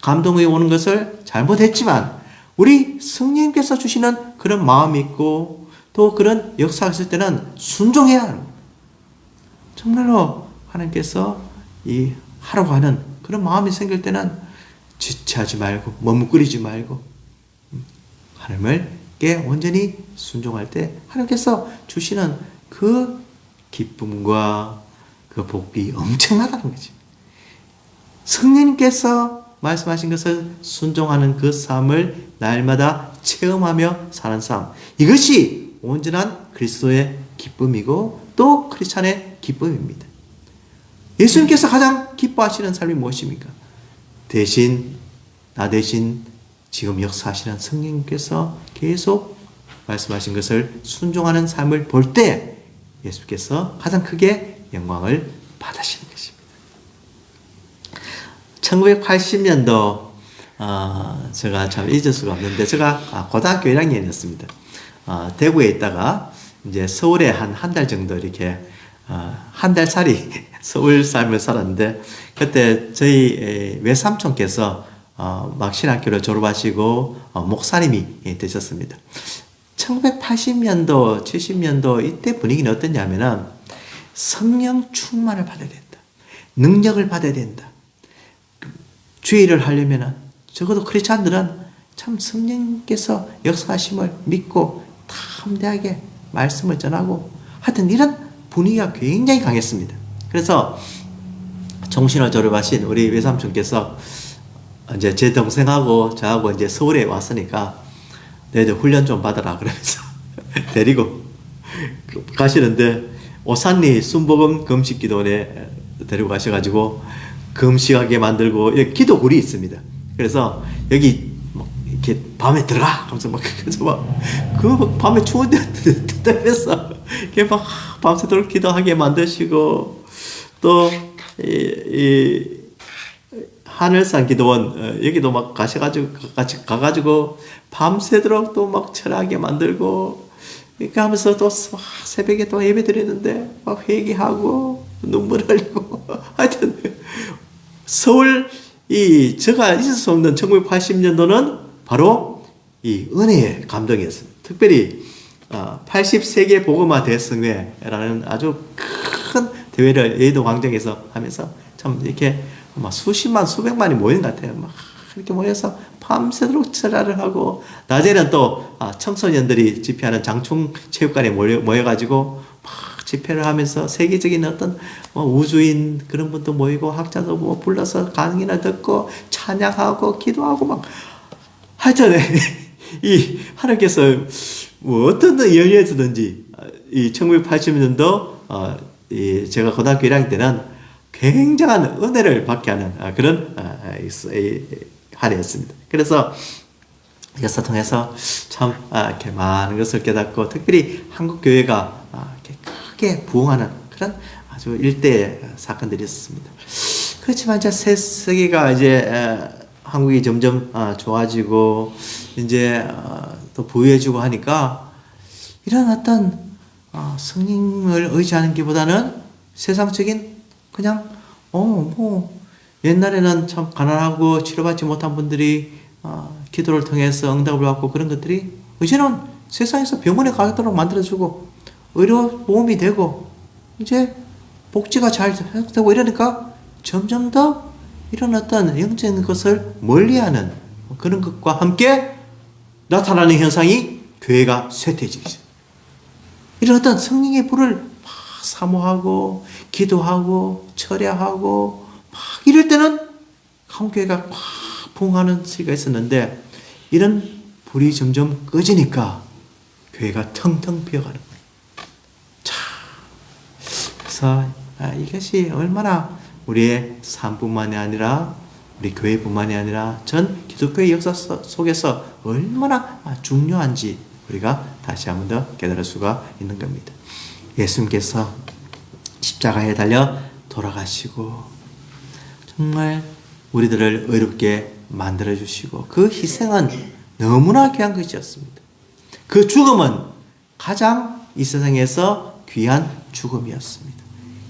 감동이 오는 것을 잘못했지만 우리 성령님께서 주시는 그런 마음이 있고 또 그런 역사가 있을 때는 순종해야 하는 거예요. 정말로 하나님께서 이 하라고 하는 그런 마음이 생길 때는 지체하지 말고 머뭇거리지 말고 하나님께 온전히 순종할 때 하나님께서 주시는 그 기쁨과 그 복이 엄청나다는 거죠. 성령님께서 말씀하신 것을 순종하는 그 삶을 날마다 체험하며 사는 삶, 이것이 온전한 그리스도의 기쁨이고 또 크리스찬의 기쁨입니다. 예수님께서 가장 기뻐하시는 삶이 무엇입니까? 나 대신 지금 역사하시는 성령님께서 계속 말씀하신 것을 순종하는 삶을 볼 때 예수께서 가장 크게 영광을 받으시는 것입니다. 1980년도 제가 참 잊을 수가 없는데 제가 고등학교 1학년이었습니다. 대구에 있다가 이제 서울에 한 달 정도 이렇게 한 달 살이 서울 삶을 살았는데 그때 저희 외삼촌께서 막 신학교를 졸업하시고 목사님이 되셨습니다. 1980년도, 70년도 이때 분위기는 어땠냐면은 성령 충만을 받아야 된다. 능력을 받아야 된다. 주의를 하려면은 적어도 크리스찬들은 참 성령께서 역사하심을 믿고 담대하게 말씀을 전하고 하여튼 이런 분위기가 굉장히 강했습니다. 그래서 종신을 졸업하신 우리 외삼촌께서 이제 제 동생하고 저하고 이제 서울에 왔으니까 너희들 훈련 좀 받아라 그러면서 데리고 가시는데 오산리 순복음 금식기도원에 데리고 가셔가지고 금식하게 만들고 기도굴이 있습니다. 그래서 여기 이렇게 밤에 들어가 하면서 그 밤에 추운데 답답해서 이렇게 막 밤새도록 기도하게 만드시고 또 이 하늘산 기도원 여기도 막 같이 가가지고 밤새도록 또 막 철하게 만들고 이렇게 하면서 또 새벽에 또 예배 드리는데 막 회개하고 눈물 흘리고 하여튼 서울 제가 잊을 수 없는 1980년도는 바로 이 은혜의 감동이었습니다. 특별히 80세계 복음화 대성회라는 아주 큰 대회를 여의도 광장에서 하면서 참 이렇게 막 수십만 수백만이 모인 것 같아요. 막 이렇게 모여서 밤새도록 철야를 하고 낮에는 또 청소년들이 집회하는 장충 체육관에 모여가지고 막 집회를 하면서 세계적인 어떤 우주인 그런 분도 모이고 학자도 불러서 강의나 듣고 찬양하고 기도하고 막 하여튼 이 하나님께서 어떤 연유에 주든지 이 1980년도 제가 고등학교 1학년 때는 굉장한 은혜를 받게 하는 그런 한 해였습니다. 그래서 역사 통해서 참 이렇게 많은 것을 깨닫고 특별히 한국 교회가 이렇게 크게 부흥하는 그런 아주 일대의 사건들이 있었습니다. 그렇지만 이제 새 세계가 이제 한국이 점점 좋아지고 이제 또 부유해지고 하니까 이런 어떤 성령을 의지하는 것보다는 세상적인 그냥 옛날에는 참 가난하고 치료받지 못한 분들이 기도를 통해서 응답을 받고 그런 것들이 이제는 세상에서 병원에 가도록 만들어주고 의료 보험이 되고 이제 복지가 잘 되고 이러니까 점점 더 이런 어떤 영적인 것을 멀리하는 그런 것과 함께 나타나는 현상이 교회가 쇠퇴해지기 시작합니다. 이런 어떤 성령의 불을 사모하고 기도하고 철야하고 막 이럴 때는 한국교회가 막 부흥하는 시기가 있었는데 이런 불이 점점 꺼지니까 교회가 텅텅 비어가는 거예요. 자, 그래서 이것이 얼마나 우리의 삶뿐만이 아니라 우리 교회뿐만이 아니라 전 기독교의 역사 속에서 얼마나 중요한지 우리가 다시 한 번 더 깨달을 수가 있는 겁니다. 예수님께서 십자가에 달려 돌아가시고 정말 우리들을 의롭게 만들어주시고 그 희생은 너무나 귀한 것이었습니다. 그 죽음은 가장 이 세상에서 귀한 죽음이었습니다.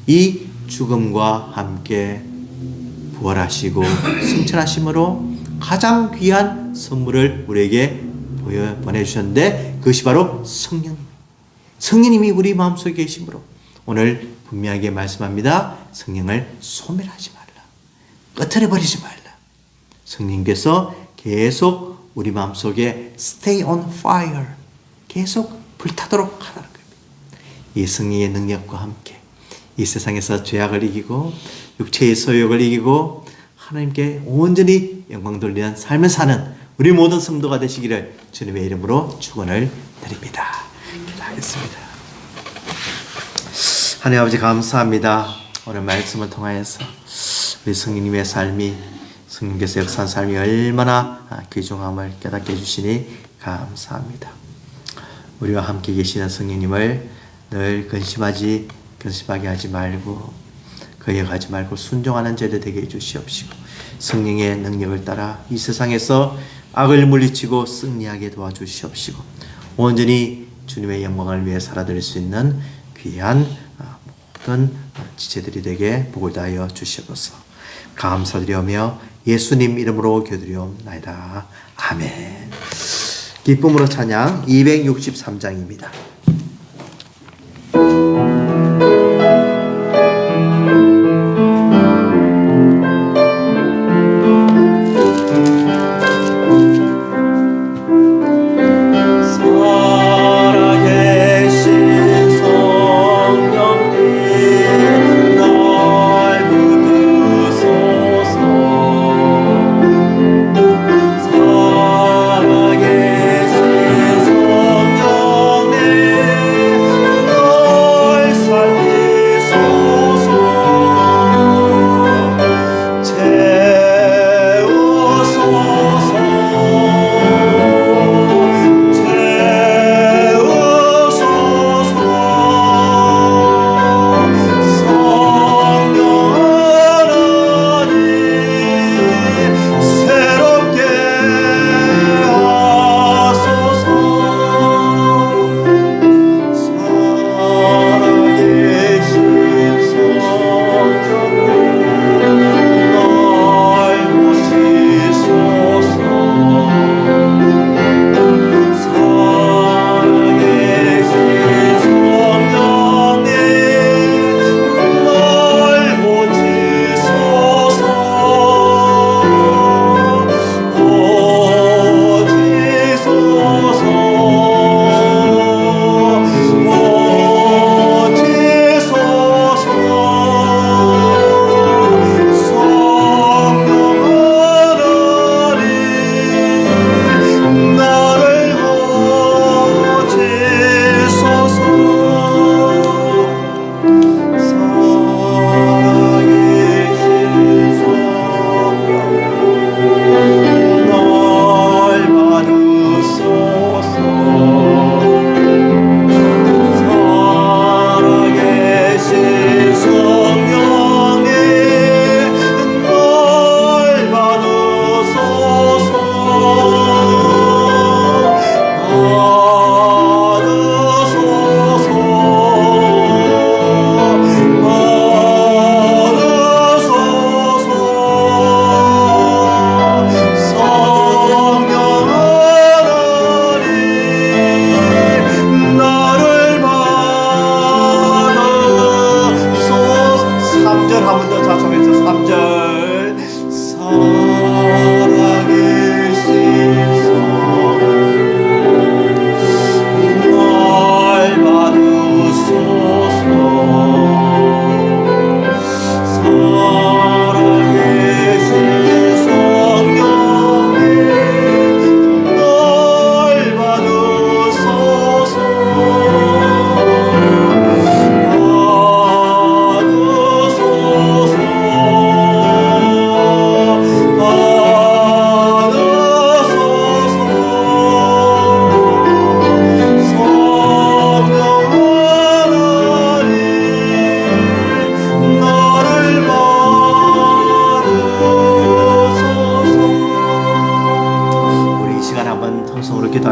이 죽음과 함께 부활하시고 승천하심으로 가장 귀한 선물을 우리에게 보내주셨는데 그것이 바로 성령입니다. 성령님이 우리 마음속에 계심으로 오늘 분명하게 말씀합니다. 성령을 소멸하지 말라. 꺼트려 버리지 말라. 성령께서 계속 우리 마음속에 stay on fire, 계속 불타도록 하라는 겁니다. 이 성령의 능력과 함께 이 세상에서 죄악을 이기고 육체의 소욕을 이기고 하나님께 온전히 영광 돌리는 삶을 사는 우리 모든 성도가 되시기를 주님의 이름으로 축원을 드립니다. 기도하겠습니다. 하나님 아버지 감사합니다. 오늘 말씀을 통하여서 우리 성령님의 삶이 성령께서 역사한 삶이 얼마나 귀중함을 깨닫게 해주시니 감사합니다. 우리와 함께 계시는 성령님을 늘 근심하게 하지 말고 거역하지 말고 순종하는 자들 되게 해주시옵시고 성령의 능력을 따라 이 세상에서 악을 물리치고 승리하게 도와주시옵시고 온전히 주님의 영광을 위해 살아드릴 수 있는 귀한 모든 지체들이 되게 복을 다하여 주시옵소서. 감사드리오며 예수님 이름으로 기도드리옵나이다. 아멘. 기쁨으로 찬양 263장입니다. 살아계신 성령님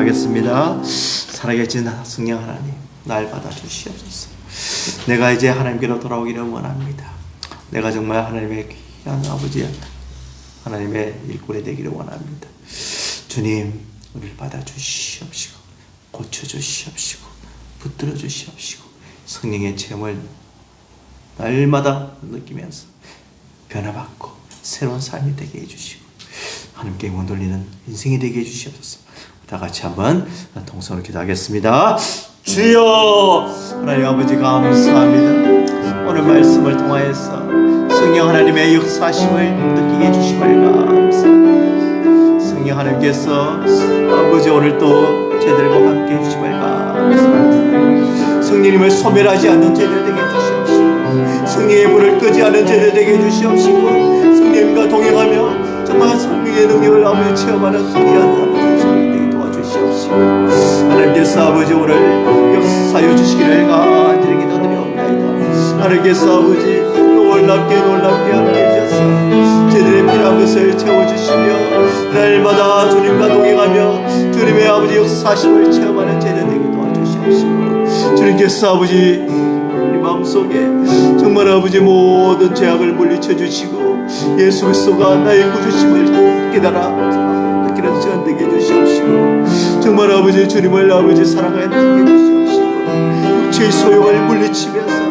기도하겠습니다. 살아계신 성령 하나님, 날 받아주시옵소서. 내가 이제 하나님께로 돌아오기를 원합니다. 내가 정말 하나님의 귀한 아버지, 하나님의 일꾼이 되기를 원합니다. 주님, 우리를 받아주시옵시고 고쳐주시옵시고 붙들어 주시옵시고 성령의 체험을 날마다 느끼면서 변화받고 새로운 삶이 되게 해주시고 하나님께 영광 돌리는 인생이 되게 해주시옵소서. 다 같이 한번 동성으로 기도하겠습니다. 주여, 하나님 아버지 감사합니다. 오늘 말씀을 통하여서 성령 하나님의 역사심을 느끼게 해주심을 감사합니다. 성령 하나님께서 아버지 오늘 또 저희들과 함께 해주심을 감사합니다. 성령님을 소멸하지 않는 저희들 되게 해주시옵시고 성령의 불을 끄지 않는 저희들 되게 해주시옵시고 성령님과 동행하며 정말 성령의 능력을 아버지 체험하는 귀한 아버지 되게 도와주시옵시고 하나님께서 아버지 오늘 역사하여 주시기를 간절히 기도드리옵나이다. 하나님께서 아버지 놀랍게 함께 해주셔서 저희들의 필요한 것을 채워주시며 날마다 주님과 동행하며 주님의 아버지 역사심을 체험하는 저희들 되게 도와주시옵시고 주님께서 아버지 우리 마음속에 정말 아버지 모든 죄악을 물리쳐 주시고 예수 그리스도가 나의 구주심을 깨달아 느끼는 시간 되게 해주시옵시고 정말 아버지 주님을 아버지 사랑하게 해주시옵시고 육체의 소용을 물리치면서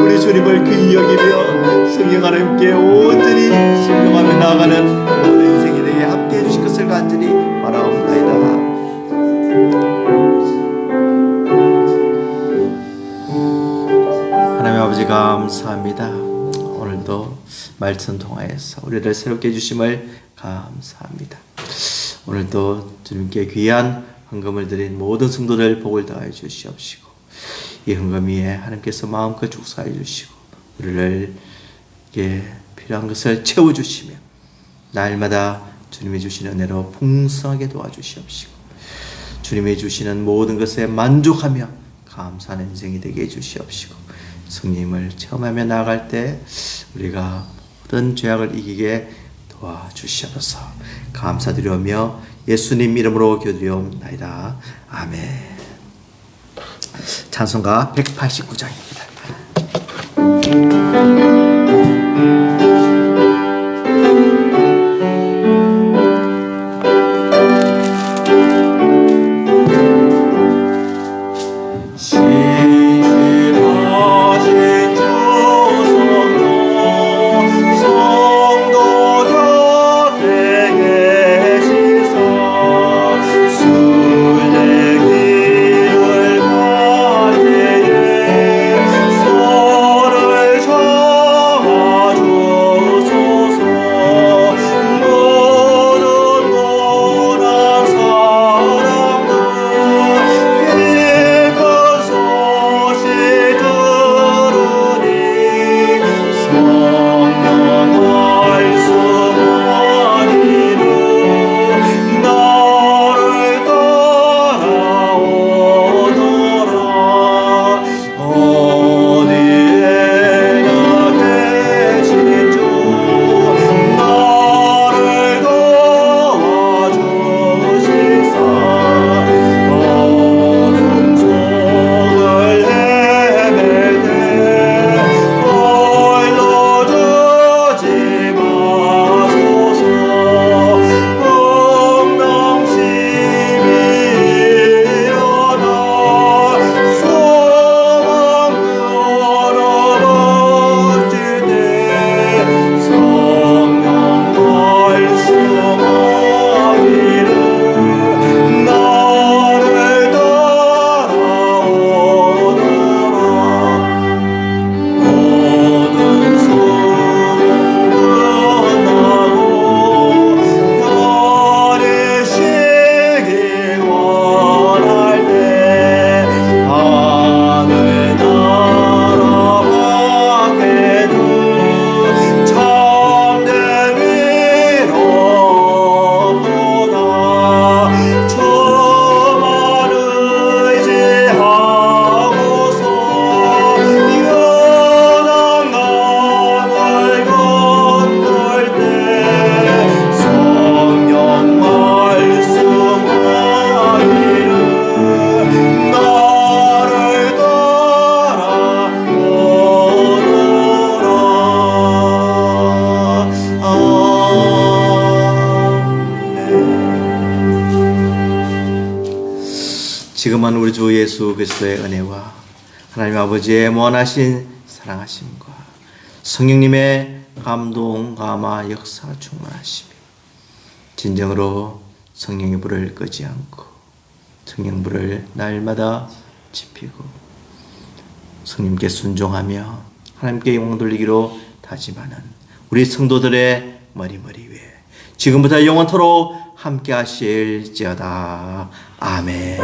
우리 주님을 귀히 여기며 성령 하나님께 온전히 순종하며 나아가는 모든 인생이 되게 함께 해주실 것을 간절히 바라옵나이다. 하나님 아버지 감사합니다. 오늘도 말씀 통하여서 우리를 새롭게 해주심을 감사합니다. 오늘도 주님께 귀한 헌금을 드린 모든 성도들 복을 다하여 주시옵시고 이 헌금 위에 하나님께서 마음껏 축사해 주시고 우리를 필요한 것을 채워주시며 날마다 주님이 주시는 은혜로 풍성하게 도와주시옵시고 주님이 주시는 모든 것에 만족하며 감사하는 인생이 되게 해주시옵시고 성령님을 체험하며 나아갈 때 우리가 모든 죄악을 이기게 도와주시옵소서. 감사드리오며 예수님 이름으로 기도드리옵나이다. 아멘. 찬송가 189장입니다. 서 지금은 우리 주 예수 그리스도의 은혜와 하나님 아버지의 무한하신 사랑하심과 성령님의 감동, 감화, 역사 충만하심이 진정으로 성령의 불을 끄지 않고 성령 불을 날마다 지피고 성령님께 순종하며 하나님께 영광 돌리기로 다짐하는 우리 성도들의 머리 위에 지금부터 영원토록 함께 하실지어다. 아멘.